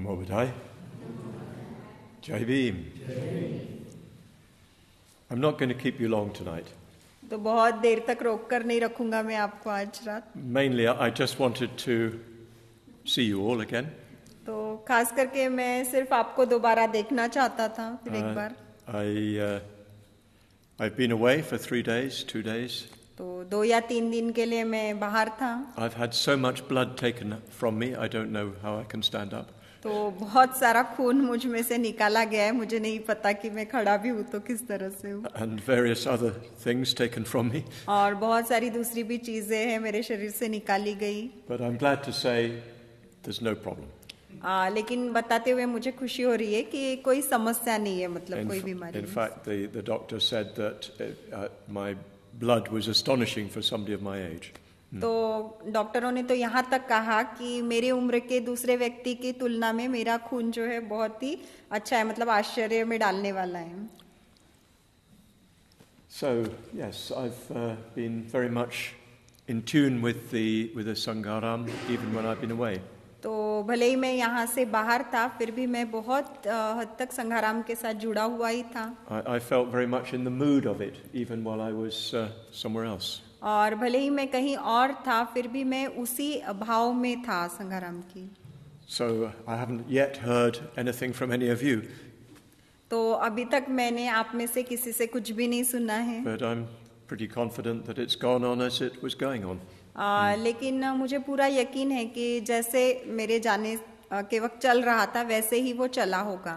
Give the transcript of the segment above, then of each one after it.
Namo Buddhaya. Jai Bhim. I'm not going to keep you long tonight. तो बहुत देर तक रोक कर नहीं रखूंगा मैं आपको आज रात. Mainly, I just wanted to see you all again. तो खास करके मैं सिर्फ आपको दोबारा देखना चाहता था फिर एक बार. I've been away for 3 days, 2 days. तो 2 या 3 दिन के लिए मैं बाहर था. I've had so much blood taken from me, I don't know how I can stand up. तो बहुत सारा खून मुझ में से निकाला गया है, मुझे नहीं पता कि मैं खड़ा भी हूँ तो किस तरह से हूँ. And various other things taken from me. और बहुत सारी दूसरी भी चीजें हैं मेरे शरीर से निकाली गई. But I'm glad to say there's no problem. लेकिन बताते हुए मुझे खुशी हो रही है कि कोई समस्या नहीं है, मतलब कोई बीमारी. In fact, the doctor said that my blood was astonishing for somebody of my age. तो डॉक्टरों ने तो यहाँ तक कहा कि मेरी उम्र के दूसरे व्यक्ति की तुलना में मेरा खून जो है बहुत ही अच्छा है, मतलब आश्चर्य में डालने वाला है. So yes, I've been very much in tune with the Sangharam even when I've been away. तो भले ही मैं यहाँ से बाहर था फिर भी मैं बहुत हद तक संघाराम के साथ जुड़ा हुआ ही था. I felt very much in the mood of it even while I was somewhere else. और भले ही मैं कहीं और था फिर भी मैं उसी भाव में था संघाराम की. So I haven't yet heard anything from any of you. तो अभी तक मैंने आप में से किसी से कुछ भी नहीं सुना है. But I'm pretty confident that it's gone on as it was going on. लेकिन मुझे पूरा यकीन है कि जैसे मेरे जाने के वक्त चल रहा था वैसे ही वो चला होगा.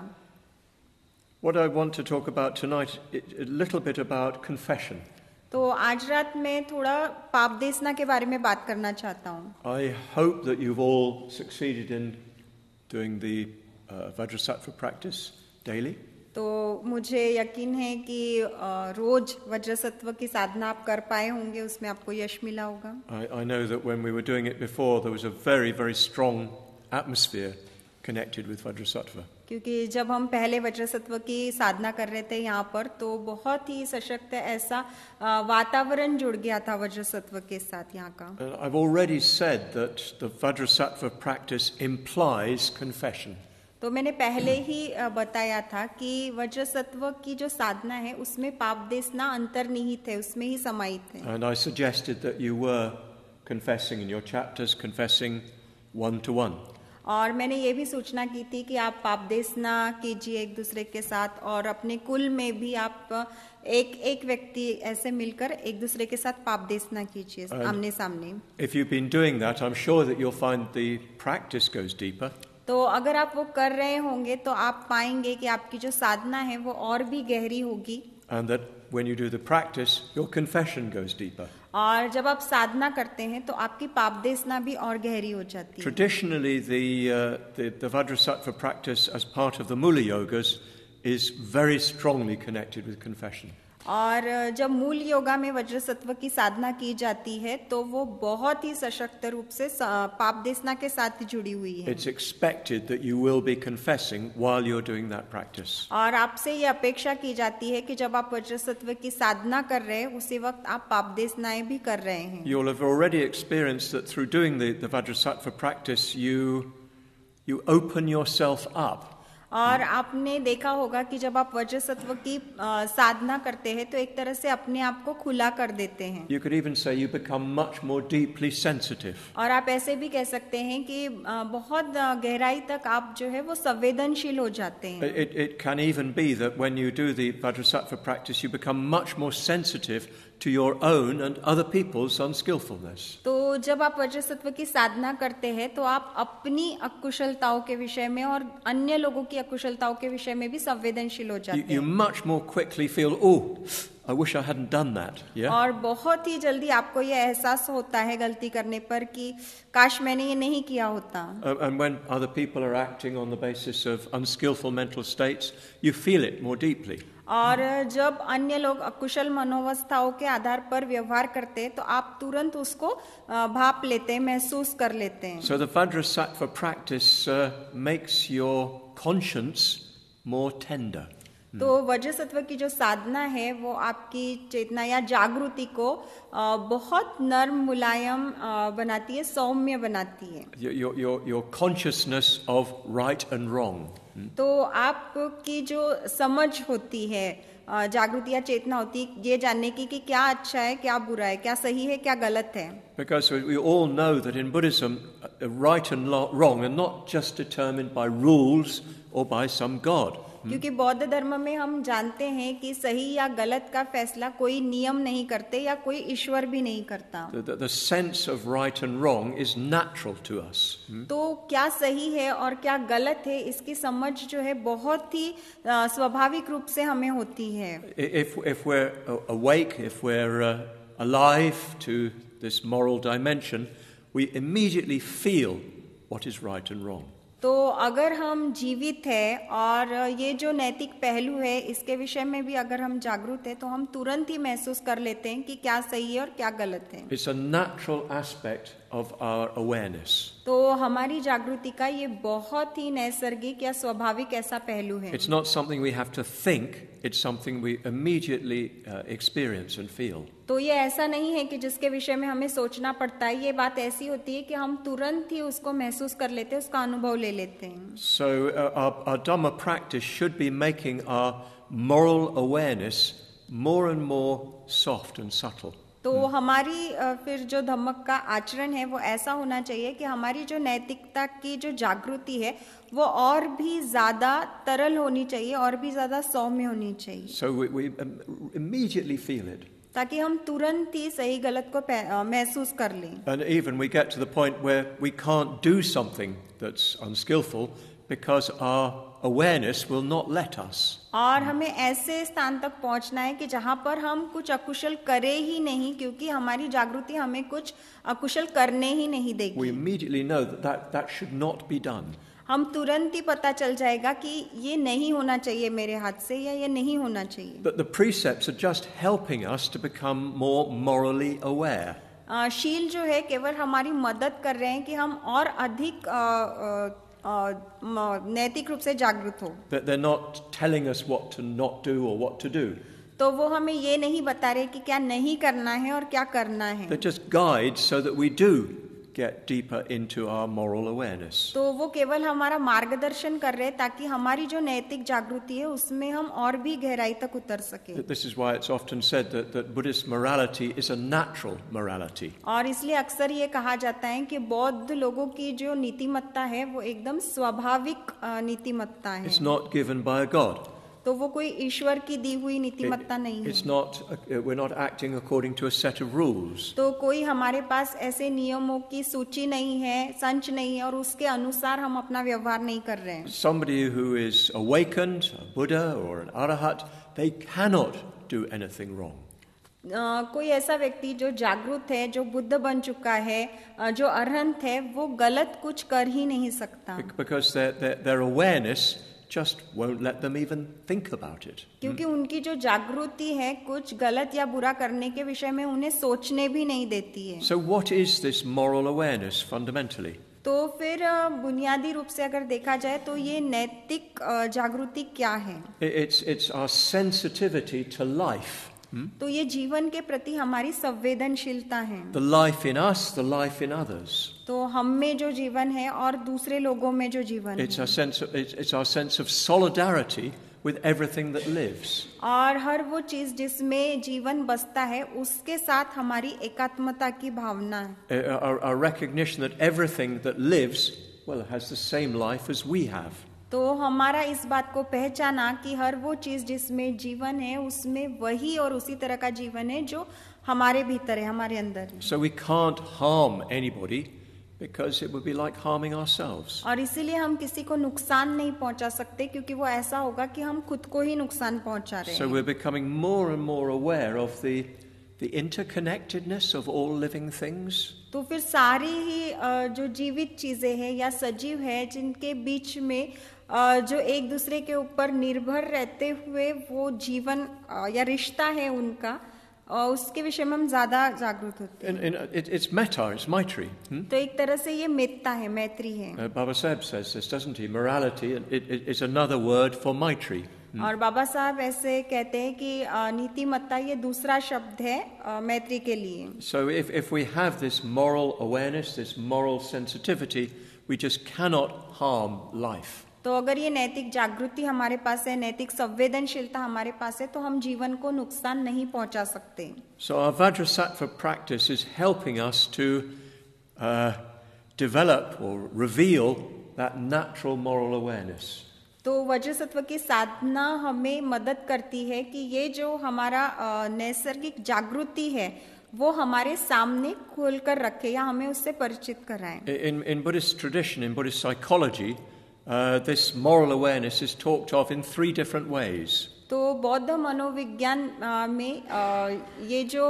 What I want to talk about tonight, a little bit about confession. तो आज रात मैं थोड़ा पाप देशना के बारे में बात करना चाहता हूँ. I hope that you've all succeeded in doing the Vajrasattva practice daily. तो मुझे यकीन है कि रोज वज्रसत्व की साधना आप कर पाए होंगे, उसमें आपको यश मिला होगा. I know that when we were doing it before, there was a very, very strong atmosphere connected with Vajrasattva. क्योंकि जब हम पहले वज्रसत्व की साधना कर रहे थे यहाँ पर तो बहुत ही सशक्त ऐसा वातावरण जुड़ गया था वज्रसत्व के साथ यहाँ का. I've already said that the Vajrasattva practice implies confession. तो मैंने पहले ही बताया था कि वज्रसत्व की जो साधना है उसमें पाप देशना अंतर्निहित है, उसमें ही समाहित है. And I suggested that you were confessing in your chapters, confessing one to one. और मैंने ये भी सूचना की थी कि आप पाप देशना कीजिए एक दूसरे के साथ और अपने कुल में भी आप एक व्यक्ति ऐसे मिलकर एक दूसरे के साथ पाप देशना कीजिए आमने सामने. If you've been doing that, I'm sure that you'll find the practice goes deeper. तो अगर आप वो कर रहे होंगे तो आप पाएंगे कि आपकी जो साधना है वो और भी गहरी होगी. And that when you do the practice, your confession goes deeper. और जब आप साधना करते हैं तो आपकी पाप देशना भी और गहरी हो जाती है. Traditionally, the Vajrasattva practice as part of the Mula Yogas is very strongly connected with confession. और जब मूल योगा में वज्रसत्व की साधना की जाती है तो वो बहुत ही सशक्त रूप से पाप देशना के साथ जुड़ी हुई है. It's expected that you will be confessing while you're doing that practice. और आपसे ये अपेक्षा की जाती है कि जब आप वज्रसत्व की साधना कर रहे हैं उसी वक्त आप पाप देशनाएं भी कर रहे हैं. You'll have already experienced that through doing the Vajrasattva practice, you open yourself up. और आपने देखा होगा कि जब आप वज्रसत्व की साधना करते हैं तो एक तरह से अपने आप को खुला कर देते हैं. You could even say you become much more deeply sensitive. और आप ऐसे भी कह सकते हैं कि बहुत गहराई तक आप जो है वो संवेदनशील हो जाते हैं. It can even be that when you do the Vajrasattva practice, you become much more sensitive to your own and other people's unskillfulness. तो जब आप वज्रसत्व की साधना करते हैं तो आप अपनी अकुशलताओं के विषय में और अन्य लोगों की अकुशलताओं के विषय में भी संवेदनशील हो जाते हैं. You much more quickly feel, oh, I wish I hadn't done that. Yeah? और बहुत ही जल्दी आपको ये एहसास होता है गलती करने पर कि काश मैंने ये नहीं किया होता. And when other people are acting on the basis of unskillful mental states, you feel it more deeply. और जब अन्य लोग अकुशल मनोवस्थाओं के आधार पर व्यवहार करते हैं तो आप तुरंत उसको भाप लेते हैं, महसूस कर लेते हैं. So the Vajrasattva practice makes your conscience more tender. तो वज्र सत्व की जो साधना है वो आपकी चेतना या जागृति को बहुत नर्म मुलायम बनाती है, सौम्य बनाती है. Your consciousness of right and wrong. तो आपकी जो समझ होती है, जागृति या चेतना होती है ये जानने की कि क्या अच्छा है, क्या बुरा है, क्या सही है, क्या गलत है. Because we all know that in Buddhism, right and wrong are not just determined by rules or by some god. क्योंकि बौद्ध धर्म में हम जानते हैं कि सही या गलत का फैसला कोई नियम नहीं करते या कोई ईश्वर भी नहीं करता. The sense of right and wrong is natural to us. तो क्या सही है और क्या गलत है इसकी समझ जो है बहुत ही स्वाभाविक रूप से हमें होती है. If we're awake, if we're alive to this moral dimension, we immediately feel what is right and wrong. तो अगर हम जीवित हैं और ये जो नैतिक पहलू है इसके विषय में भी अगर हम जागरूक हैं तो हम तुरंत ही महसूस कर लेते हैं कि क्या सही है और क्या गलत है. It's a natural aspect of our awareness. तो हमारी जागृति का ये बहुत ही नैसर्गिक या स्वाभाविक ऐसा पहलू है. It's not something we have to think, it's something we immediately experience and feel. तो ये ऐसा नहीं है कि जिसके विषय में हमें सोचना पड़ता है, ये बात ऐसी होती है कि हम तुरंत ही उसको महसूस कर लेते हैं, उसका अनुभव ले लेते हैं. So our Dhamma practice should be making our moral awareness more and more soft and subtle. तो हमारी फिर जो धम्मक का आचरण है वो ऐसा होना चाहिए कि हमारी जो नैतिकता की जो जागृति है वो और भी ज्यादा तरल होनी चाहिए और भी ज्यादा सौम्य होनी चाहिए. So we immediately feel it. ताकि हम तुरंत ही सही गलत को महसूस कर लें. And even we get to the point where we can't do something that's unskillful because our awareness will not let us. और हमें ऐसे स्थान तक पहुंचना है कि जहां पर हम कुछ अकुशल करें ही नहीं, क्योंकि हमारी जागृति हमें कुछ अकुशल करने ही नहीं देगी. We immediately know that should not be done. हम तुरंत ही पता चल जाएगा कि ये नहीं होना चाहिए मेरे हाथ से या ये नहीं होना चाहिए. But the precepts are just helping us to become more morally aware. शील जो है केवल हमारी मदद कर रहे हैं कि हम और अधिक नैतिक रूप से जागरूक हो. They're not telling us what to not do or what to do. तो वो हमें ये नहीं बता रहे कि क्या नहीं करना है और क्या करना है. They're just guides so that we do get deeper into our moral awareness. तो वो केवल हमारा मार्गदर्शन कर रहे हैं ताकि हमारी जो नैतिक जागृति है उसमें हम और भी गहराई तक उतर सके. This is why it's often said that Buddhist morality is a natural morality. और इसलिए अक्सर ये कहा जाता है कि बौद्ध लोगों की जो नीतिमत्ता है वो एकदम स्वाभाविक नीतिमत्ता है. It's not given by a god. तो वो कोई ईश्वर की दी हुई नीतिमत्ता नहीं है. It's not. We're not acting according to a set of rules. तो कोई हमारे पास ऐसे नियमों की सूची नहीं है, संच नहीं है और उसके अनुसार हम अपना व्यवहार नहीं कर रहे हैं. Somebody who is awakened, a Buddha or an Arahat, they cannot do anything wrong. कोई ऐसा व्यक्ति जो जागरूक है, जो बुद्ध बन चुका है, जो अरहंत है, वो गलत कुछ कर ही नहीं सकता. Because their awareness just won't let them even think about it. क्योंकि उनकी जो जागृति है कुछ गलत या बुरा करने के विषय में उन्हें सोचने भी नहीं देती है. So what is this moral awareness fundamentally? तो फिर बुनियादी रूप से अगर देखा जाए तो ये नैतिक जागृति क्या है? It's our sensitivity to life. तो ये जीवन के प्रति हमारी संवेदनशीलता है. The life in us, the life in others. तो हम में जो जीवन है और दूसरे लोगों में जो जीवन है. It's our sense of solidarity with everything that lives. और हर वो चीज जिसमें जीवन बसता है उसके साथ हमारी एकात्मता की भावना है. Our recognition that everything that lives, well, has the same life as we have. तो हमारा इस बात को पहचाना कि हर वो चीज जिसमें जीवन है उसमें वही और उसी तरह का जीवन है जो हमारे भीतर है, हमारे अंदर है. So we can't harm anybody because it would be like harming ourselves. और इसीलिए हम किसी को नुकसान नहीं पहुंचा सकते क्योंकि वो ऐसा होगा कि हम खुद को ही नुकसान पहुंचा रहे हैं. So we're becoming more and more aware of the interconnectedness of all living things. तो फिर सारी ही जो जीवित चीजें हैं या सजीव है जिनके बीच में जो एक दूसरे के ऊपर निर्भर रहते हुए वो जीवन या रिश्ता है उनका, उसके विषय में हम ज्यादा जागरूक होते हैं. It's metta, it's maitri. तो एक तरह से ये मेत्ता है, मैत्री है. Baba Sahib says this, doesn't he? Morality is another word for maitri. और बाबा साहब ऐसे कहते हैं कि नीतिमत्ता ये दूसरा शब्द है मैत्री के लिए. So if we have this moral awareness, this moral sensitivity, we just cannot harm life. तो अगर ये नैतिक जागृति हमारे पास है, नैतिक संवेदनशीलता हमारे पास है, तो हम जीवन को नुकसान नहीं पहुंचा सकते. So our Vajrasattva practice is helping us to develop or reveal that natural moral awareness. तो वज्रसत्व की साधना हमें मदद करती है कि ये जो हमारा नैसर्गिक जागृति है वो हमारे सामने खोलकर रखे या हमें उससे परिचित कराएं. In Buddhist tradition, in Buddhist psychology, this moral awareness is talked of in 3 different ways. तो बौद्ध मनोविज्ञान में ये जो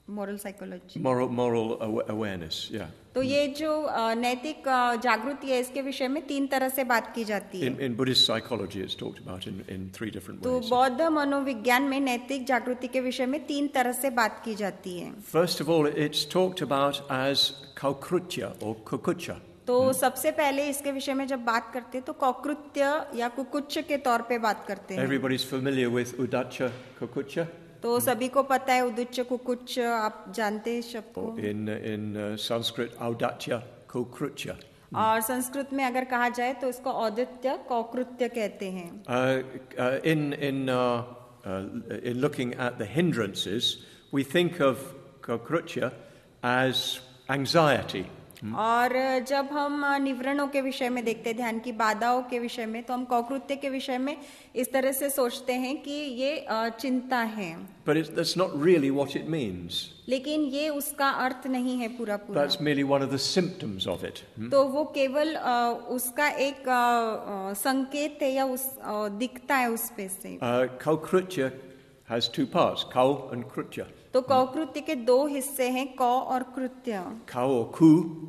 moral psychology moral awareness, yeah. तो ये जो नैतिक जागृति है इसके विषय में 3 तरह से बात की जाती है. In Buddhist psychology, it's talked about in 3 different तो ways. बौद्ध मनोविज्ञान में नैतिक जागृति के विषय में 3 तरह से बात की जाती है. First of all, it's talked about as kaukrutya or kukucha. तो सबसे पहले इसके विषय में जब बात करते हैं तो कौकृत्य या कुकुच्च के तौर पे बात करते हैं. Everybody's familiar with udacha kukucha. तो सभी को पता है उदुच्च कुकुच्च, आप जानते हैं शब्द को. In Sanskrit, audatya kukrutya. और संस्कृत में अगर कहा जाए तो इसको औदित्य कौकृत्य कहते हैं. In looking at the hindrances, we think of kukrutya as anxiety. और जब हम निवरणों के विषय में देखते हैं, ध्यान की बाधाओं के विषय में, तो हम कौकृत्य के विषय में इस तरह से सोचते हैं कि ये चिंता है. But that's not really what it means. लेकिन ये उसका अर्थ नहीं है पूरा पूरा. That's merely one of the symptoms of it. तो वो केवल उसका एक संकेत है या उस दिखता है उस पे से. Kaukrutya has 2 parts, kau and krutya. तो कौकृत्य के 2 हिस्से हैं, कौ और कृत्य. Kau or ku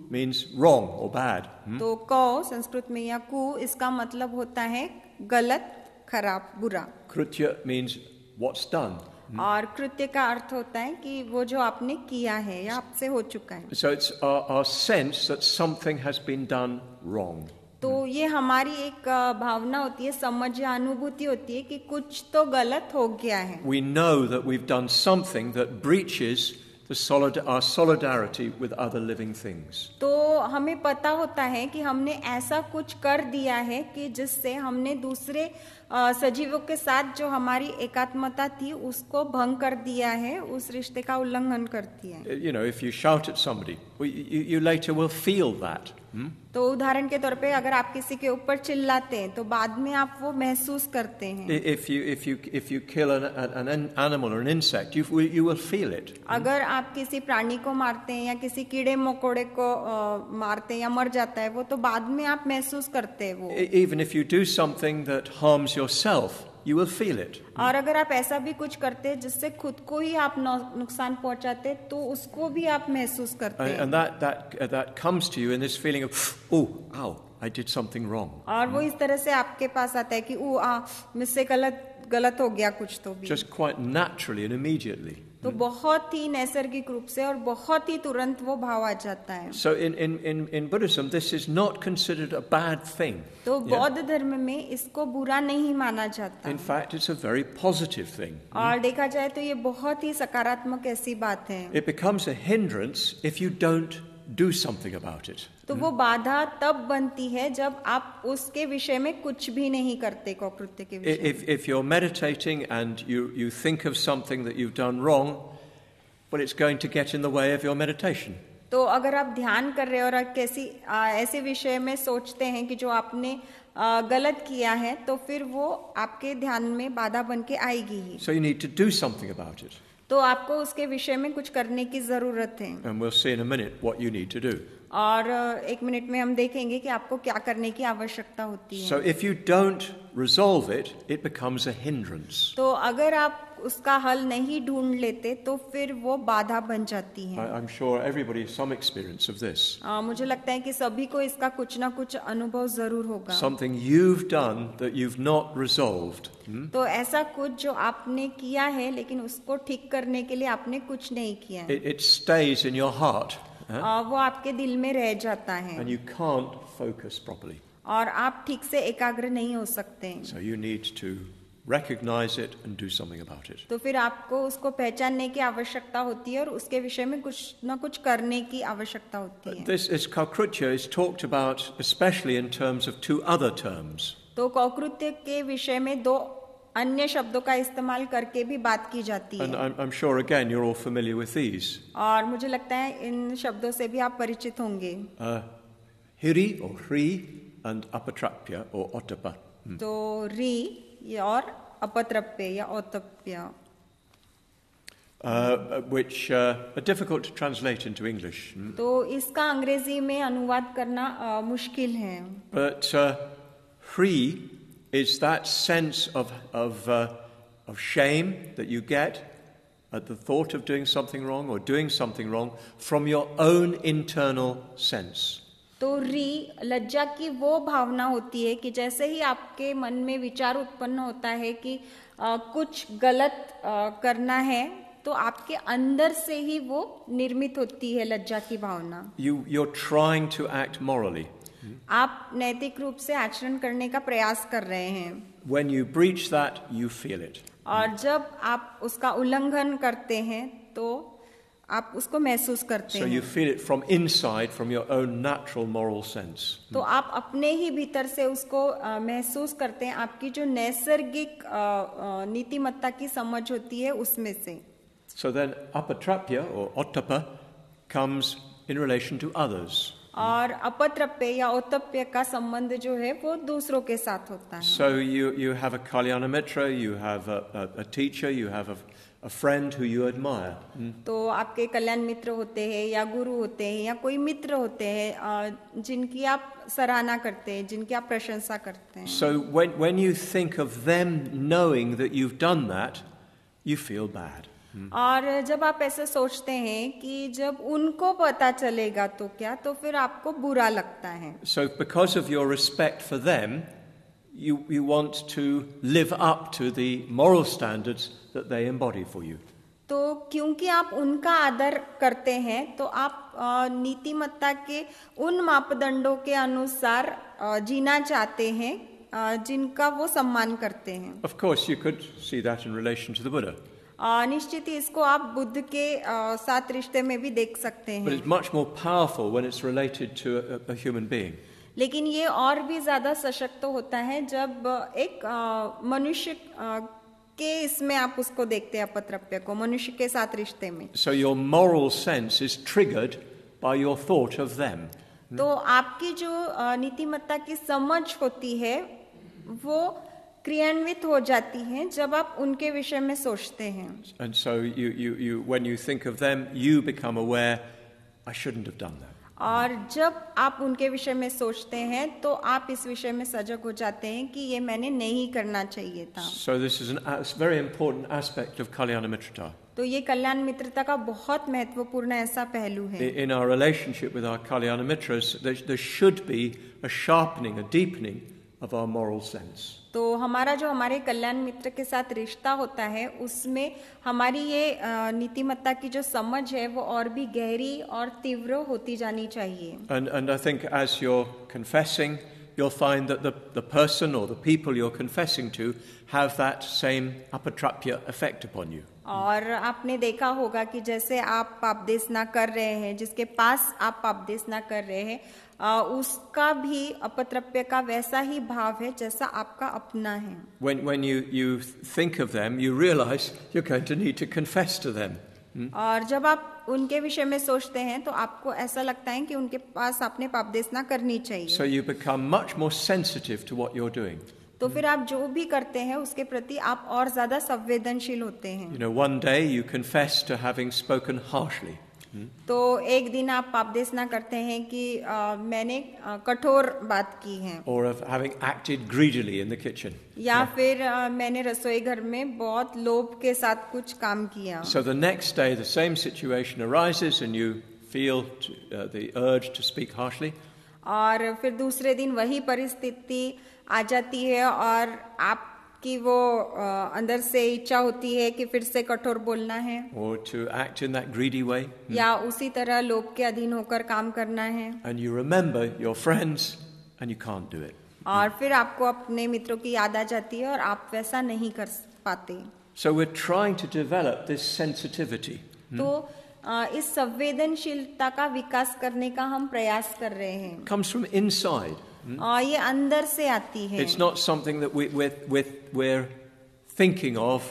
means wrong or bad. तो कौ संस्कृत में या कु इसका मतलब होता है गलत, खराब, बुरा. Krutya means what's done. और कृत्य का अर्थ होता है कि वो जो आपने किया है या आपसे हो चुका है. So it's our sense that something has been done wrong. तो ये हमारी एक भावना होती है, समझ या अनुभूति होती है कि कुछ तो गलत हो गया है. We know that we've done something that breaches our solidarity with other living things. तो हमें पता होता है कि हमने ऐसा कुछ कर दिया है कि जिससे हमने दूसरे सजीवों के साथ जो हमारी एकात्मता थी उसको भंग कर दिया है, उस रिश्ते का उल्लंघन करती है. You know, if you shout at somebody, you later will feel that. तो उदाहरण के तौर पे अगर आप किसी के ऊपर चिल्लाते हैं तो बाद में आप वो महसूस करते हैं. If you kill an animal or an insect, you will feel it. अगर आप किसी प्राणी को मारते हैं या किसी कीड़े मकोड़े को मारते हैं या मर जाता है वो, तो बाद में आप महसूस करते हैं वो. Even if you do something that harms yourself, you will feel it. और अगर आप ऐसा भी कुछ करते हैं जिससे खुद को ही आप नुकसान पहुंचाते तो उसको भी आप महसूस करते हैं. And that comes to you in this feeling of, oh, ow, I did something wrong. और वो इस तरह से आपके पास आता है कि मुझसे गलत हो गया कुछ तो भी. Just quite naturally and immediately. तो बहुत ही नैसर्गिक रूप से और बहुत ही तुरंत वो भाव आ जाता है. So in Buddhism, this is not considered a bad thing. तो बौद्ध धर्म में इसको बुरा नहीं माना जाता. In fact, it's a very positive thing. और देखा जाए तो ये बहुत ही सकारात्मक ऐसी बात है. It becomes a hindrance if you don't do something about it. तो वो बाधा तब बनती है जब आप उसके विषय में कुछ भी नहीं करते, कौकृत्य के विषय. If you're meditating and you think of something that you've done wrong, well, it's going to get in the way of your meditation. तो अगर आप ध्यान कर रहे हो और किसी ऐसे विषय में सोचते हैं कि जो आपने गलत किया है, तो फिर वो आपके ध्यान में बाधा बन के आएगी ही. So you need to do something about it. तो आपको उसके विषय में कुछ करने की जरूरत है. And we'll see in a minute what you need to do. और 1 मिनट में हम देखेंगे कि आपको क्या करने की आवश्यकता होती है. So if you don't resolve it, it becomes a hindrance. तो अगर आप उसका हल नहीं ढूंढ लेते तो फिर वो बाधा बन जाती है. I'm sure everybody has some experience of this. मुझे लगता है कि सभी को इसका कुछ ना कुछ अनुभव जरूर होगा. Something you've done that you've not resolved. तो ऐसा कुछ जो आपने किया है लेकिन उसको ठीक करने के लिए आपने कुछ नहीं किया. It stays in your heart. वो आपके दिल में रह जाता है. And you can't focus properly. और आप ठीक से एकाग्र नहीं हो सकते। So you need to recognize it and do something about it. तो फिर आपको उसको पहचानने की आवश्यकता होती है और उसके विषय में कुछ न कुछ करने की आवश्यकता होती है। This is Kaukritya is talked about especially in terms of two other terms. तो कौकृत्य के विषय में दो अन्य शब्दों का इस्तेमाल करके भी बात की जाती And है। I'm sure again you're all familiar with these. और मुझे लगता है इन शब्दों से भी आप परिचित होंगे। Hiri or Hri and Apatrapya or Ottappa. तो री और अपत्रप्य या औतप्य, Which are difficult to translate into English. तो इसका अंग्रेजी में अनुवाद करना मुश्किल है। But Hri is that sense of shame that you get at the thought of doing something wrong or doing something wrong from your own internal sense. तो री लज्जा की वो भावना होती है कि जैसे ही आपके मन में विचार उत्पन्न होता है कि कुछ गलत करना है, तो आपके अंदर से ही वो निर्मित होती है लज्जा की भावना। You're trying to act morally. आप नैतिक रूप से आचरण करने का प्रयास कर रहे हैं। When you breach that, you feel it. और जब आप उसका उल्लंघन करते हैं तो आप उसको महसूस करते So हैं। you feel it from inside, from your own natural moral sense. तो आप अपने ही भीतर से उसको महसूस करते हैं, आपकी जो नैसर्गिक नीतिमत्ता की समझ होती है उसमें से। So then apatrapya or ottappa comes in relation to others. और अपत्रप्य या औतप्य का संबंध जो है वो दूसरों के साथ होता है। So you have a kalyana mitra, you have a teacher, you have a friend who you admire. तो आपके कल्याण मित्र होते हैं या गुरु होते हैं या कोई मित्र होते हैं जिनकी आप सराहना करते हैं, जिनकी आप प्रशंसा करते हैं। So when you think of them knowing that you've done that, you feel bad. और जब आप ऐसे सोचते हैं कि जब उनको पता चलेगा तो क्या, तो फिर आपको बुरा लगता है। So because of your respect for them, you want to live up to the moral standards that they embody for you. तो क्योंकि आप उनका आदर करते हैं तो आप नीतिमत्ता के उन मापदंडों के अनुसार जीना चाहते हैं जिनका वो सम्मान करते हैं। Of course, you could see that in relation to the Buddha. निश्चित ही इसको आप बुद्ध के साथ रिश्ते में भी देख सकते But हैं, it's much more powerful when it's related to a human being. लेकिन ये और भी ज्यादा सशक्त होता है जब एक मनुष्य के इसमें आप उसको देखते हैं, अपत्रप्य को मनुष्य के साथ रिश्ते में। So your moral sense is triggered by your thought of them. तो आपकी जो नीतिमत्ता की समझ होती है वो क्रियान्वित हो जाती है जब आप उनके विषय में सोचते हैं। And so when you think of them, you become aware, I shouldn't have done that. और जब आप उनके विषय में सोचते हैं तो आप इस विषय में सजग हो जाते हैं कि ये मैंने नहीं करना चाहिए था। So this is a very important aspect of Kalyana Mitrata. तो ये कल्याण मित्रता का बहुत महत्वपूर्ण ऐसा पहलू है। In our relationship with our Kalyana Mitras, there should be a sharpening, a deepening of our moral sense. तो हमारा जो हमारे कल्याण मित्र के साथ रिश्ता होता है उसमें हमारी ये नीतिमत्ता की जो समझ है वो और भी गहरी और तीव्र होती जानी चाहिए। And I think as you're confessing, you'll find that the person or the people you're confessing to have that same apatrapya effect upon you. और आपने देखा होगा कि जैसे आप पापदेशना कर रहे हैं, जिसके पास आप पापदेशना कर रहे हैं उसका भी अपत्रप्य का वैसा ही भाव है जैसा आपका अपना है। When you think of them, you realize you're going to need to confess to them. और जब आप उनके विषय में सोचते हैं तो आपको ऐसा लगता है कि उनके पास आपने पापदेशना करनी चाहिए। So you become much more sensitive to what you're doing. तो फिर आप जो भी करते हैं उसके प्रति आप और ज्यादा संवेदनशील होते हैं। You know, one day you confess to having spoken harshly. तो एक दिन आप पापदेशना करते हैं कि मैंने कठोर बात की है, Or of having acted greedily in the kitchen. या फिर मैंने रसोई घर में बहुत लोभ के साथ कुछ काम किया। So the next day the same situation arises and you feel the urge to speak harshly. और फिर दूसरे दिन वही परिस्थिति आ जाती है और आपकी वो अंदर से इच्छा होती है कि फिर से कठोर बोलना है, Or to act in that greedy way. या उसी तरह लोभ के अधीन होकर काम करना है। And you remember your friends and you can't do it. और फिर आपको अपने मित्रों की याद आ जाती है और आप वैसा नहीं कर पाते. So we're trying to develop this sensitivity. तो इस संवेदनशीलता का विकास करने का हम प्रयास कर रहे हैं. It comes from inside. ये अंदर से आती है. It's not something that we're thinking of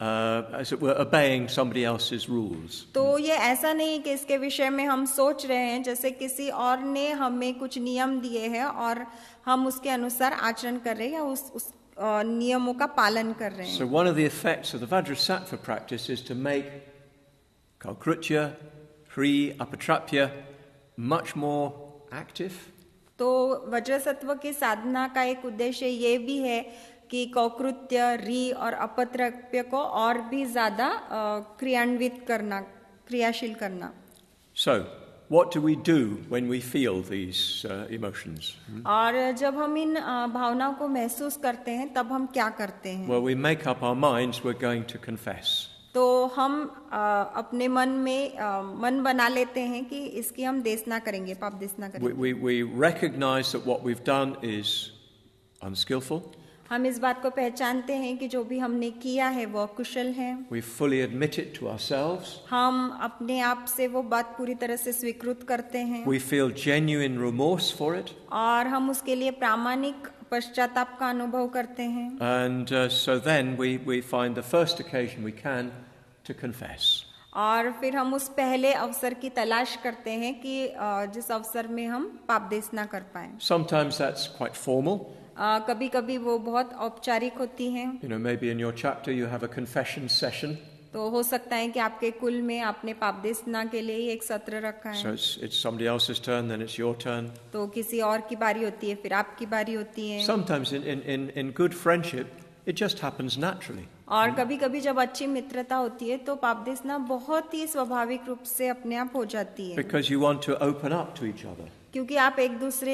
as it were obeying somebody else's rules. तो ये ऐसा नहीं कि इसके विषय में हम सोच रहे हैं जैसे किसी और ने हमें कुछ नियम दिए हैं और हम उसके अनुसार आचरण कर रहे हैं या उस नियमों का पालन कर रहे हैं. So one of the effects of the Vajrasattva practice is to make Kalkrutya, Hri, Apatrapya much more active. तो वज्रसत्व की साधना का एक उद्देश्य ये भी है कि कौकृत्य, री और अपत्रप्य को और भी ज्यादा क्रियान्वित करना, क्रियाशील करना. So, what do we do when we feel these emotions? और जब हम इन भावनाओं को महसूस करते हैं तब हम क्या करते हैं? Well, we make up our minds we're going to confess. तो हम अपने मन में मन बना लेते हैं कि इसकी हम देशना करेंगे, पाप देशना करेंगे. We recognize that what we've done is unskillful. हम इस बात को पहचानते हैं कि जो भी हमने किया है वो कुशल है. We fully admit it to ourselves. हम अपने आप से वो बात पूरी तरह से स्वीकृत करते हैं. We feel genuine remorse for it. और हम उसके लिए प्रामाणिक पश्चाताप का अनुभव करते हैं. And so then we find the first occasion we can to confess. और फिर हम उस पहले अवसर की तलाश करते हैं कि जिस अवसर में हम पाप देशना कर पाएं. Sometimes that's quite formal. कभी कभी वो बहुत औपचारिक होती हैं. You know, maybe in your chapter you have a confession session. तो हो सकता है कि आपके कुल में आपने पाप देशना के लिए ही एक सत्र रखा है. So it's somebody else's turn, then it's your turn. तो किसी और की बारी होती है, फिर आपकी बारी होती है. Sometimes in good friendship, it just happens naturally. और कभी कभी जब अच्छी मित्रता होती है तो पाप देशना बहुत ही स्वाभाविक रूप से अपने आप हो जाती है. Because you want to open up to each other. क्योंकि आप एक दूसरे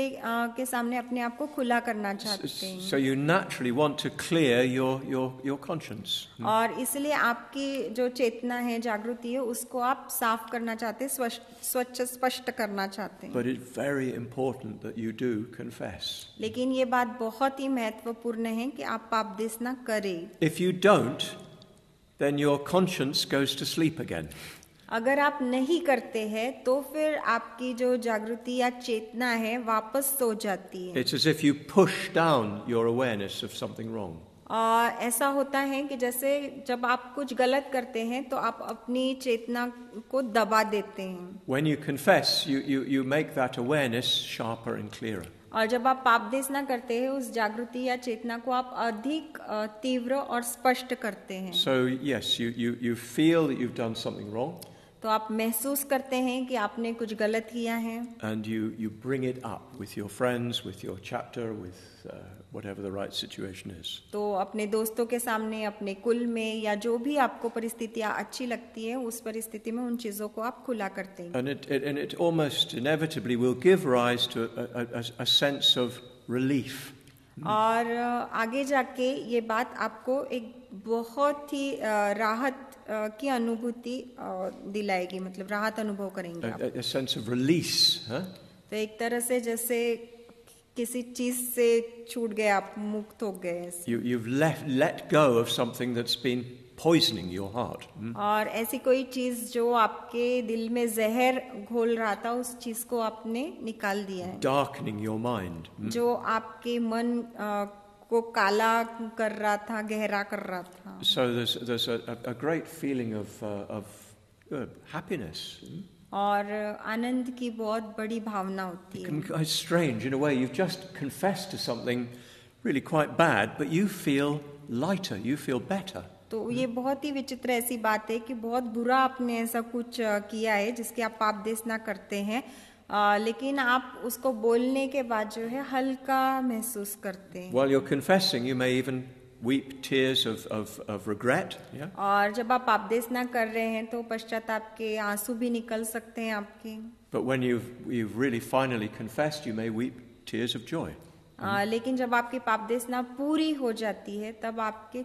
के सामने अपने आप को खुला करना चाहते हैं. So you naturally want to clear your conscience. और इसलिए आपकी जो चेतना है, जागृति है, उसको आप साफ करना चाहते हैं, स्वच्छ स्पष्ट करना चाहते हैं. But it's very important that you do confess. लेकिन ये बात बहुत ही महत्वपूर्ण है कि आप पाप देशना करें. If you don't, then your conscience goes to sleep again. अगर आप नहीं करते हैं तो फिर आपकी जो जागृति या चेतना है वापस सो जाती है. It's as if you push down your awareness of something wrong. ऐसा होता है कि जैसे जब आप कुछ गलत करते हैं तो आप अपनी चेतना को दबा देते हैं. When you confess, you make that awareness sharper and clearer. और जब आप पाप देशना करते हैं उस जागृति या चेतना को आप अधिक तीव्र और स्पष्ट करते हैं. So yes, you feel that you've done something wrong. तो आप महसूस करते हैं कि आपने कुछ गलत किया है. And you bring it up with your friends, with your chapter, with whatever the right situation is. तो अपने दोस्तों के सामने, अपने कुल में या जो भी आपको परिस्थितियां अच्छी लगती है उस परिस्थिति में उन चीजों को आप खुला करते हैं. And it almost inevitably will give rise to a sense of relief. और आगे जाके ये बात आपको एक बहुत ही राहत की अनुभूति दिलाएगी, मतलब राहत अनुभव करेंगे आप. A sense of release, huh? तो एक तरह से जैसे किसी चीज से छूट गए, आप मुक्त हो गए. You've let go of something that's been poisoning your heart. और ऐसी कोई चीज जो आपके दिल में जहर घोल रहा था उस चीज को आपने निकाल दिया है. Darkening your mind. जो आपके मन को काला कर रहा था, गहरा कर रहा था. So there's a great feeling of happiness. और आनंद की बहुत बड़ी भावना होती है. It's strange in a way. You've just confessed to something really quite bad, but you feel lighter. You feel better. तो ये बहुत ही विचित्र ऐसी बात है कि बहुत बुरा आपने ऐसा कुछ किया है जिसके आप पाप देशना करते हैं, लेकिन आप उसको बोलने के बाद जो है हल्का महसूस करते हैं. While you're confessing, you may even weep tears of regret. Yeah? और जब आप पाप देशना कर रहे हैं तो पश्चाताप के आंसू भी निकल सकते हैं आपके. But when you've really finally confessed, you may weep tears of joy. लेकिन जब आपकी पाप देशना पूरी हो जाती है तब आपके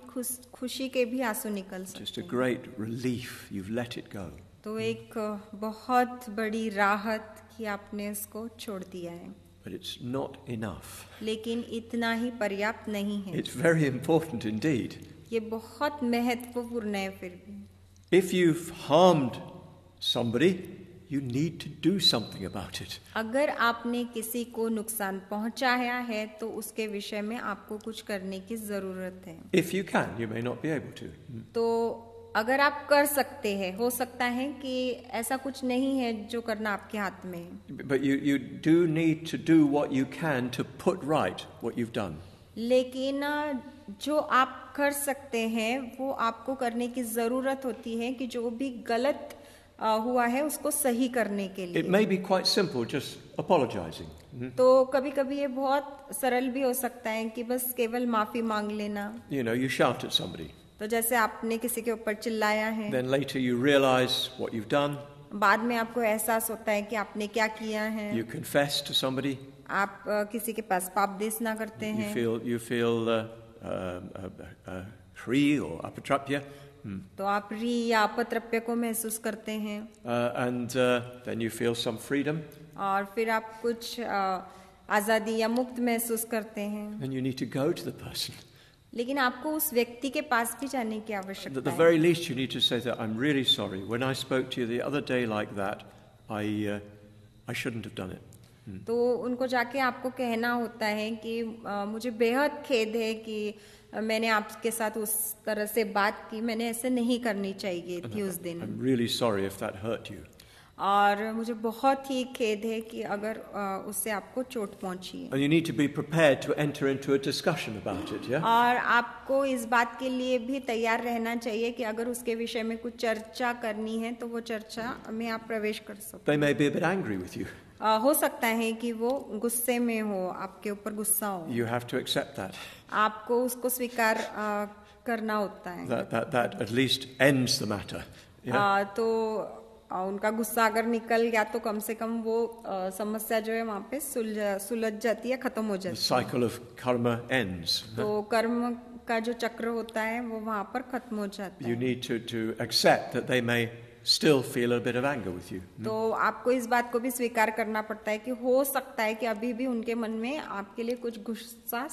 खुशी के भी आंसू निकल सकते हैं. Just a great relief. You've let it go. तो एक बहुत बड़ी राहत कि आपने इसको छोड़ दिया है. but it's not enough. लेकिन इतना ही पर्याप्त नहीं है। It's very important indeed. ये बहुत महत्वपूर्ण है फिर भी। If you've harmed somebody, you need to do something about it. अगर आपने किसी को नुकसान पहुंचाया है तो उसके विषय में आपको कुछ करने की जरूरत है। If you can, you may not be able to. तो अगर आप कर सकते हैं, हो सकता है कि ऐसा कुछ नहीं है जो करना आपके हाथ में है। But you do need to do what you can to put right what you've done. लेकिन जो आप कर सकते हैं वो आपको करने की जरूरत होती है कि जो भी गलत हुआ है उसको सही करने के लिए। It may be quite simple, just apologizing. तो कभी कभी ये बहुत सरल भी हो सकता है कि बस केवल माफी मांग लेना। You know, you shout at somebody. तो जैसे आपने किसी के ऊपर चिल्लाया है, Then later you realize what you've done. बाद में आपको एहसास होता है कि आपने क्या किया है। You confess to somebody. आप किसी के पास पाप देशना करते You हैं। feel free or apatrapya. तो आप री या अपत्रप्य को महसूस करते हैं। And then you feel some freedom. और फिर आप कुछ आजादी या मुक्त महसूस करते हैं। And you need to go to the person. लेकिन आपको उस व्यक्ति के पास भी जाने की At आवश्यकता the है। very least, you need to say that I'm really sorry. When I spoke to you the other day like that, I shouldn't have done it. तो उनको जाके आपको कहना होता है कि मुझे बेहद खेद है कि मैंने आपके साथ उस तरह से बात की, मैंने ऐसे नहीं करनी चाहिए थी उस दिन। I'm really sorry if that hurt you. और मुझे बहुत ही खेद है कि अगर उससे आपको चोट पहुंची है। And you need to be prepared to enter into a discussion about it, yeah? और आपको इस बात के लिए भी तैयार रहना चाहिए कि अगर उसके विषय में कुछ चर्चा करनी है तो वो चर्चा में आप प्रवेश कर सकते They may be a bit angry with you. हो सकता है कि वो गुस्से में हो, आपके ऊपर गुस्सा हो। You have to accept that. आपको उसको स्वीकार करना होता है। That at least ends the matter. Yeah? तो उनका गुस्सा अगर निकल गया तो कम से कम वो समस्या जो है वहाँ पे सुलझ जाती है, खत्म हो The जाती है। cycle of karma ends. तो कर्म का जो चक्र होता है वो वहाँ पर खत्म हो जाता You है। need to accept that they may still feel a bit of anger with you. तो आपको इस बात को भी स्वीकार करना पड़ता है कि हो सकता है कि अभी भी उनके मन में आपके लिए कुछ गुस्सा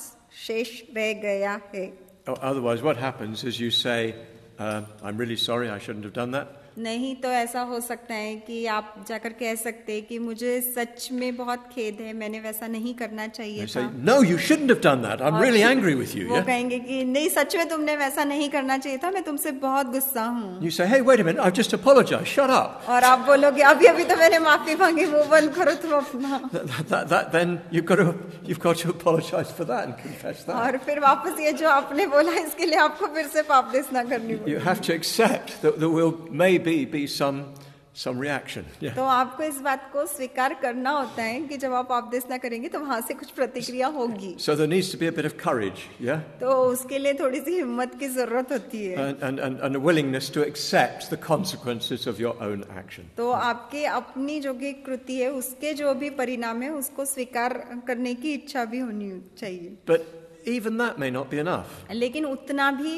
शेष रह गया है। Otherwise, what happens is you say, I'm really sorry, I shouldn't have done that. नहीं तो ऐसा हो सकता है कि आप जाकर कह सकते हैं कि मुझे सच में बहुत खेद है, मैंने वैसा नहीं करना चाहिए They say, था। no, you shouldn't have done that. I'm really angry with you. वो Yeah? कहेंगे कि नहीं, सच में तुमने वैसा नहीं करना चाहिए था, मैं तुमसे बहुत गुस्सा हूँ। You say, hey, wait a minute, I've just apologized. Shut up. और आप बोलोगे अभी अभी तो मैंने माफी मांगी, वो बंद करो तुम अपना। Then you've got to apologize for that and confess that. और फिर वापस ये जो आपने बोला इसके लिए आपको फिर से पाप देशना करनी You पड़ेगी। have to accept that there will maybe be some reaction. Yeah. तो आपको इस बात को स्वीकार करना होता है कि जब आप पाप देशना करेंगे तो वहां से कुछ प्रतिक्रिया होगी। So there needs to be a bit of courage, yeah? तो उसके लिए थोड़ी सी हिम्मत की जरूरत होती है। And a willingness to accept the consequences of your own action. तो आपके अपनी जो भी कृति है उसके जो भी परिणाम है उसको स्वीकार करने की इच्छा भी होनी चाहिए। But even that may not be enough. लेकिन उतना भी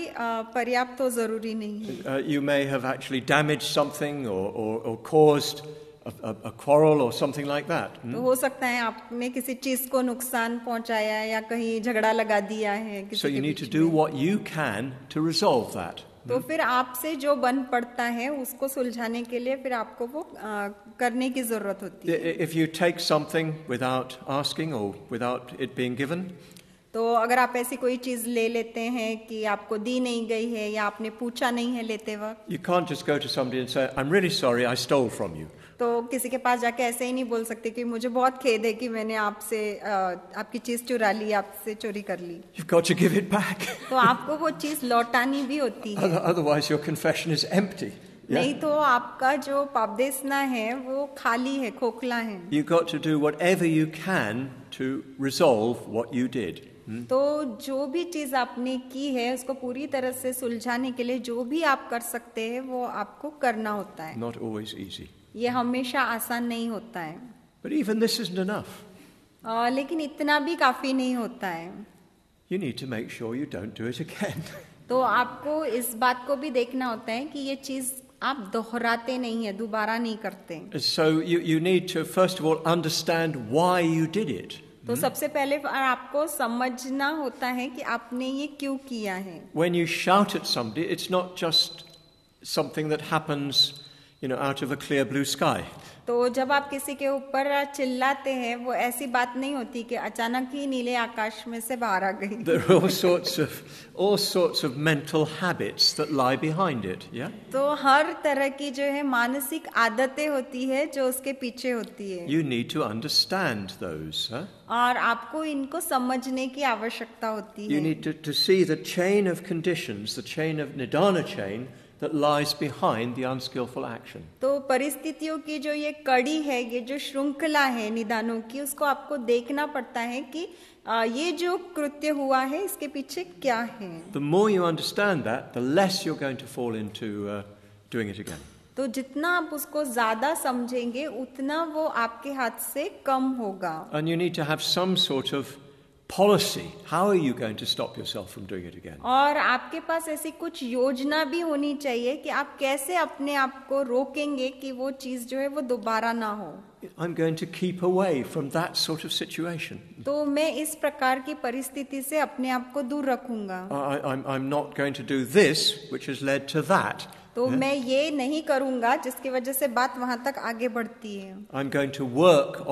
पर्याप्त तो जरूरी नहीं है। You may have actually damaged something or caused a quarrel or something like that. तो हो सकता है आपने किसी चीज को नुकसान पहुंचाया या कहीं झगड़ा लगा दिया है किसी So के you need to beach do में। what you can to resolve that. तो फिर आपसे जो बन पड़ता है उसको सुलझाने के लिए फिर आपको वो करने की जरूरत होती है। If you take something without asking or without it being given, तो अगर आप ऐसी कोई चीज ले लेते हैं कि आपको दी नहीं गई है या आपने पूछा नहीं है लेते वक्त, you can't just go to somebody and say, I'm really sorry, I stole from you. तो किसी के पास जाके ऐसे ही नहीं बोल सकते कि मुझे बहुत खेद है कि मैंने आपसे आपकी चीज चुरा ली, आपसे चोरी कर ली। You've got to give it back. तो आपको वो चीज लौटानी भी होती है। Otherwise your confession is empty. Yeah? नहीं तो आपका जो पापदेशना है वो खाली है, खोखला है। You've got to do whatever you can to resolve what you did. तो जो भी चीज आपने की है उसको पूरी तरह से सुलझाने के लिए जो भी आप कर सकते हैं वो आपको करना होता है। Not always easy. ये हमेशा आसान नहीं होता है। But even this isn't enough. लेकिन इतना भी काफी नहीं होता है। You need to make sure you don't do it again. तो आपको इस बात को भी देखना होता है कि ये चीज आप दोहराते नहीं है, दोबारा नहीं करते. So you need to first of all understand why you did it. तो सबसे पहले आपको समझना होता है कि आपने ये क्यों किया है. When you shout at somebody, it's not just something that happens, out of a clear blue sky. तो जब आप किसी के ऊपर चिल्लाते हैं, वो ऐसी बात नहीं होती कि अचानक ही नीले आकाश में से बाहर आ गई. There are all sorts of mental habits that lie behind it. Yeah. तो हर तरह की जो है मानसिक आदतें होती है जो उसके पीछे होती है. You need to understand those. Huh? और आपको इनको समझने की आवश्यकता होती You है. need to see the chain of conditions, the chain of Nidana chain that lies behind the unskillful action. तो परिस्थितियों की जो ये कड़ी है, ये जो श्रृंखला है निदानों की, उसको आपको देखना पड़ता है कि ये जो कृत्य हुआ है इसके पीछे क्या है. The more you understand that, the less you're going to fall into doing it again. तो जितना आप उसको ज्यादा समझेंगे उतना वो आपके हाथ से कम होगा. And you need to have some sort of policy. How are you going to stop yourself from doing it again? और आपके पास ऐसी कुछ योजना भी होनी चाहिए कि आप कैसे अपने आप को रोकेंगे कि वो चीज जो है वो दोबारा ना हो. I'm going to keep away from that sort of situation. तो मैं इस प्रकार की परिस्थिति से अपने आप को दूर रखूंगा. I'm not going to do this, which has led to that. तो मैं ये नहीं करूंगा जिसकी वजह से बात वहां तक आगे बढ़ती है. I'm going to work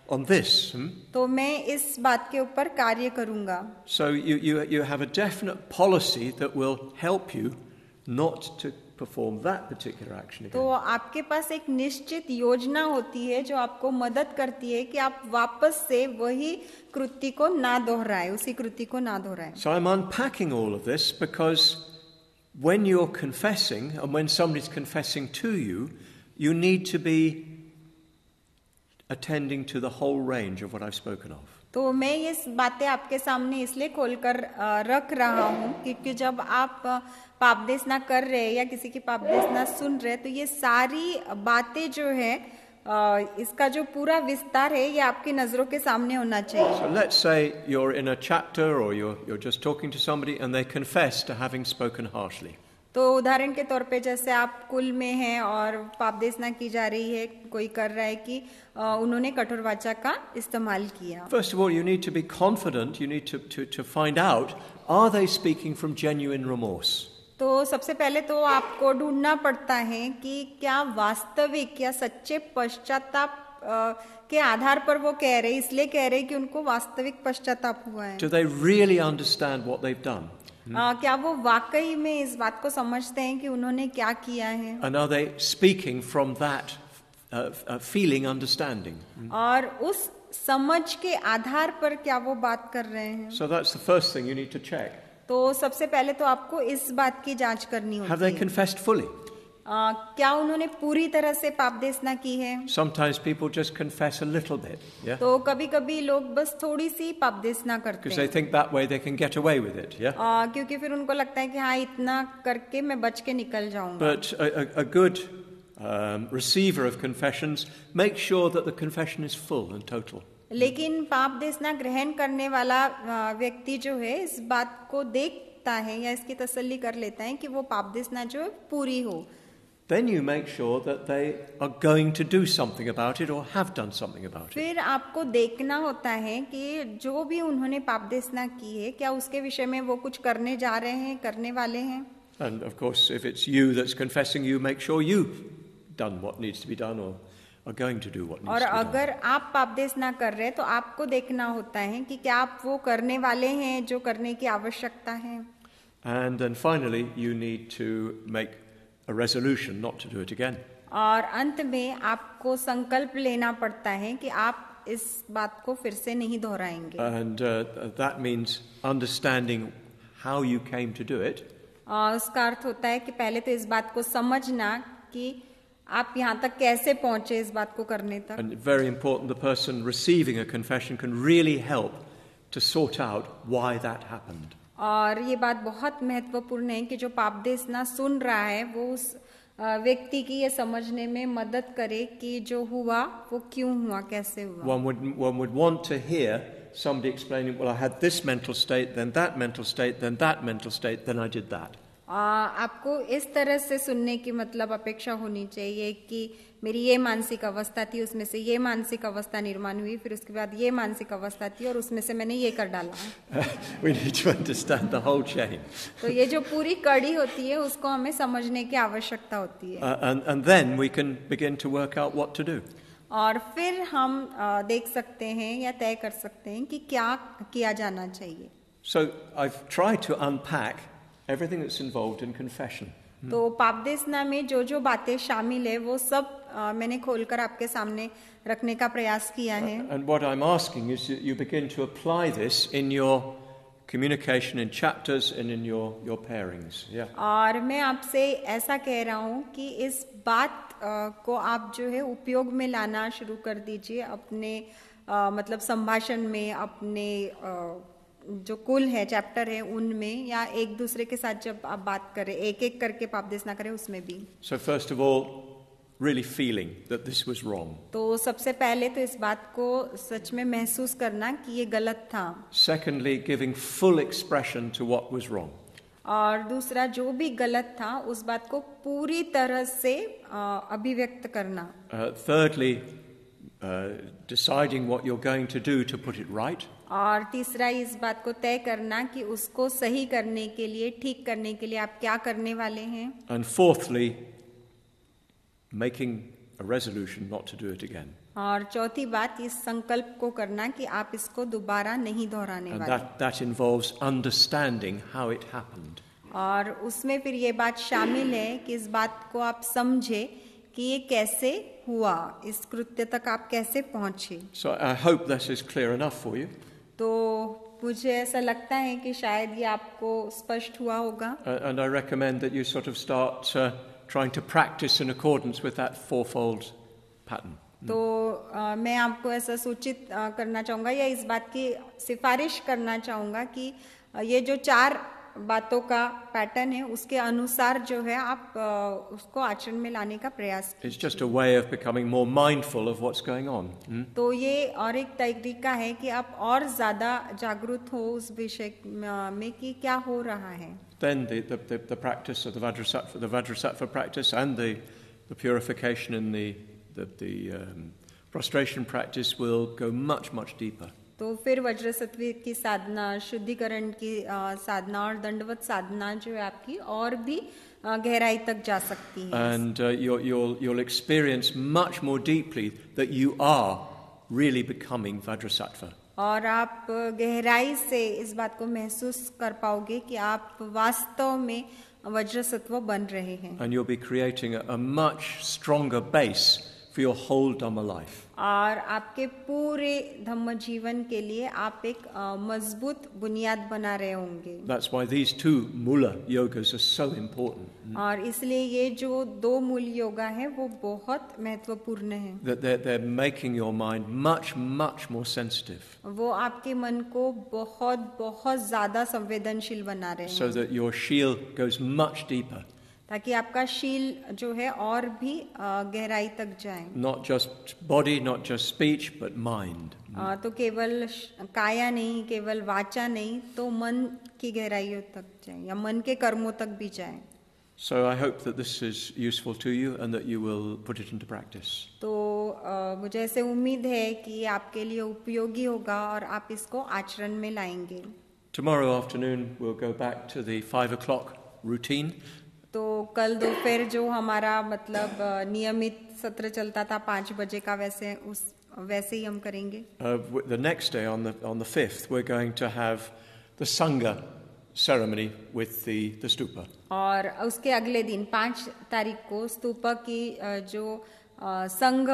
on this. तो मैं इस बात के ऊपर कार्य करूंगा. So you have a definite policy that will help you not to perform that particular action again. तो आपके पास एक निश्चित योजना होती है जो आपको मदद करती है कि आप वापस से वही कृत्य को ना दोहराएं, उसी कृत्य को ना दोहराएं. So I'm unpacking all of this because when you're confessing and when somebody's confessing to you, you need to be attending to the whole range of what I've spoken of. तो मैं ये बातें आपके सामने इसलिए खोलकर रख रहा हूँ क्योंकि जब आप पापदेशना कर रहे हैं या किसी की पापदेशना सुन रहे हैं तो ये सारी बातें जो है इसका जो पूरा विस्तार है ये आपकी नजरों के सामने होना चाहिए. So let's say you're in a chapter or you're just talking to somebody and they confess to having spoken harshly. तो उदाहरण के तौर पे जैसे आप कुल में हैं और पापदेशना की जा रही है, कोई कर रहा है कि उन्होंने कठोर वाचा का इस्तेमाल किया. First of all, you need to be confident. You need to find out, are they speaking from genuine remorse? तो सबसे पहले तो आपको ढूंढना पड़ता है कि क्या वास्तविक या सच्चे पश्चाताप के आधार पर वो कह रहे, इसलिए कह रहे कि उनको वास्तविक पश्चाताप हुआ है. Do they really understand what they've done? क्या वो वाकई में इस बात को समझते हैं कि उन्होंने क्या किया है? And are they speaking from that feeling, understanding? और उस समझ के आधार पर क्या वो बात कर रहे हैं? So that's the first thing you need to check. तो सबसे पहले तो आपको इस बात की जांच करनी Have होती they है. confessed fully? क्या उन्होंने पूरी तरह से पापदेशना की है? Sometimes people just confess a little bit, yeah? तो कभी-कभी लोग बस थोड़ी सी पापदेशना करते Because they हैं. think that way they can get away with it, yeah? क्योंकि फिर उनको लगता है कि हाँ इतना करके मैं बच के निकल जाऊंगा. But a good receiver of confessions makes sure that the confession is full and total. लेकिन पापदेशना ग्रहण करने वाला व्यक्ति जो है इस बात को देखता है या इसकी तसल्ली कर लेता है कि वो पापदेशना जो है पूरी हो. Then you make sure that they are going to do something about it or have done something about it. फिर आपको देखना होता है कि जो भी उन्होंने पापदेशना की है क्या उसके विषय में वो कुछ करने जा रहे हैं, करने वाले हैं. And of course, if it's you that's confessing, you make sure you've done what needs to be done or are going to do what needs और to be done. अगर आप पापदेशना कर रहे हैं तो आपको देखना होता है कि क्या आप वो करने वाले हैं जो करने की आवश्यकता है. And then finally, you need to make a resolution not to do it again. और अंत में आपको संकल्प लेना पड़ता है कि आप इस बात को फिर से नहीं दोहराएंगे. And that means understanding how you came to do it. उसका अर्थ होता है कि पहले तो इस बात को समझना कि आप यहाँ तक कैसे पहुंचे इस बात को करने तक. And very important, the person receiving a confession can really help to sort out why that happened. और ये बात बहुत महत्वपूर्ण है कि जो पापदेशना सुन रहा है वो उस व्यक्ति की ये समझने में मदद करे कि जो हुआ वो क्यों हुआ, कैसे हुआ. One would want to hear somebody explaining, well, I had this mental state, then that mental state, then that mental state, then I did that. आपको इस तरह से सुनने की मतलब अपेक्षा होनी चाहिए कि मेरी ये मानसिक अवस्था थी, उसमें से ये मानसिक अवस्था निर्माण हुई, फिर उसके बाद ये मानसिक अवस्था थी और उसमें से मैंने ये कर डाला। We need to understand the whole chain. तो ये जो पूरी कड़ी होती है उसको हमें समझने की आवश्यकता होती है। And then we can begin to work out what to do. और फिर हम देख सकते हैं या तय कर सकते हैं कि क्या किया जाना चाहिए। So I've tried to unpack everything that's involved in confession. तो पापदेशना में जो जो बातें शामिल है वो सब मैंने खोलकर आपके सामने रखने का प्रयास किया है। And what I'm asking is that you begin to apply this in your communication in chapters and in your pairings. Yeah. और मैं आपसे ऐसा कह रहा हूँ कि इस बात को आप जो है उपयोग में लाना शुरू कर दीजिए अपने मतलब संभाषण में, अपने जो कुल है चैप्टर है उनमें, या एक दूसरे के साथ जब आप बात करें, एक एक करके पापदेशना करें उसमें भी। So first of all, really feeling that this was wrong. तो सबसे पहले तो इस बात को सच में महसूस करना कि ये गलत था। Secondly, giving full expression to what was wrong. और दूसरा जो भी गलत था उस बात को पूरी तरह से अभिव्यक्त करना। Thirdly, deciding what you're going to do to put it right. और तीसरा इस बात को तय करना कि उसको सही करने के लिए, ठीक करने के लिए आप क्या करने वाले हैं। And fourthly, making a resolution not to do it again. और चौथी बात इस संकल्प को करना कि आप इसको दोबारा नहीं दोहराने And वाले। that involves understanding how it happened. और उसमें फिर ये बात शामिल है कि इस बात को आप समझे कि ये कैसे हुआ, इस कृत्य तक आप कैसे पहुंचे। So I hope this is clear enough for you. तो मुझे ऐसा लगता है कि शायद ये आपको स्पष्ट हुआ होगा। And I recommend that you sort of start trying to practice in accordance with that fourfold pattern. तो मैं आपको ऐसा सूचित करना चाहूँगा या इस बात की सिफारिश करना चाहूँगा कि ये जो 4 बातों का पैटर्न है उसके अनुसार जो है आप उसको आचरण में लाने का प्रयास कीजिए। It's just a way of becoming more mindful of what's going on. तो ये और एक तरीका है कि आप और ज्यादा जागरूक हो उस विषय में कि क्या हो रहा है। Then the practice of the Vajrasattva practice and the purification and the prostration practice will go much deeper. तो फिर वज्रसत्व की साधना, शुद्धिकरण की साधना और दंडवत साधना जो है आपकी और भी गहराई तक जा सकती है। And you'll experience much more deeply that you are really becoming Vajrasattva. और आप गहराई से इस बात को महसूस कर पाओगे कि आप वास्तव में वज्रसत्व बन रहे हैं। And you'll be creating a much stronger base for your whole Dhamma life. और आपके पूरे धम्म जीवन के लिए आप एक मजबूत बुनियाद बना रहे होंगे। That's why these 2 Mula yogas are so important. और इसलिए ये जो 2 मूल योगा है वो बहुत महत्वपूर्ण है। That they're making your mind much more sensitive. वो आपके मन को बहुत ज्यादा संवेदनशील बना रहे हैं। So that your sheel goes much deeper. ताकि आपका शील जो है और भी गहराई तक जाए। Not just body, not just speech, but mind. तो केवल काया नहीं, केवल वाचा नहीं, तो मन की गहराइयों तक जाए या मन के कर्मों तक भी जाए। So I hope that this is useful to you and that you will put it into practice. तो मुझे ऐसे उम्मीद है कि आपके लिए उपयोगी होगा और आप इसको आचरण में लाएंगे। Tomorrow afternoon we'll go back to the 5 o'clock routine. तो कल दोपहर जो हमारा मतलब नियमित सत्र चलता था 5 बजे का, वैसे ही हम करेंगे। The next day on the 5th we're going to have the Sangha ceremony with the stupa. और उसके अगले दिन 5 तारीख को स्तूपा की जो संघ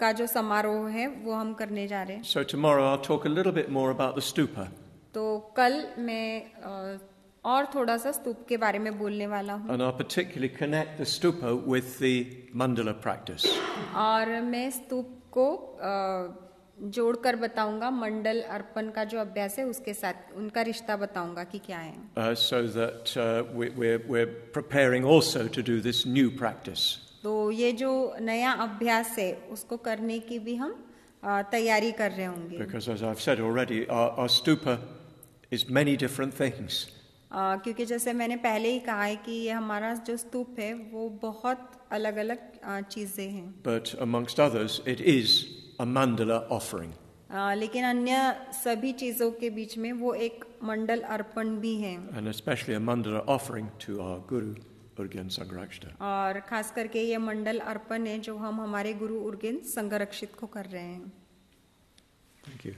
का जो समारोह है वो हम करने जा रहे हैं। So tomorrow I'll talk a little bit more about the stupa. तो कल मैं और थोड़ा सा स्तूप के बारे में बोलने वाला हूँ। And I'll particularly connect the stupa with the mandala practice. और मैं स्तूप को जोड़कर बताऊंगा मंडल अर्पण का जो अभ्यास है उसके साथ उनका रिश्ता बताऊंगा कि क्या है। So that we're preparing also to do this new practice. तो ये जो नया अभ्यास है उसको करने की भी हम तैयारी कर रहे होंगे। Because as I've said already, our stupa is many different things. क्योंकि जैसे मैंने पहले ही कहा है कि ये हमारा जो स्तूप है वो बहुत अलग अलग चीज़ें हैं, But amongst others, it is a mandala offering. लेकिन अन्य सभी चीज़ों के बीच में वो एक मंडल अर्पण भी है, And especially a mandala offering to our Guru, Urgen Sangharakshita. और खास करके ये मंडल अर्पण है जो हम हमारे गुरु उर्गेन संघरक्षित को कर रहे हैं. Thank you.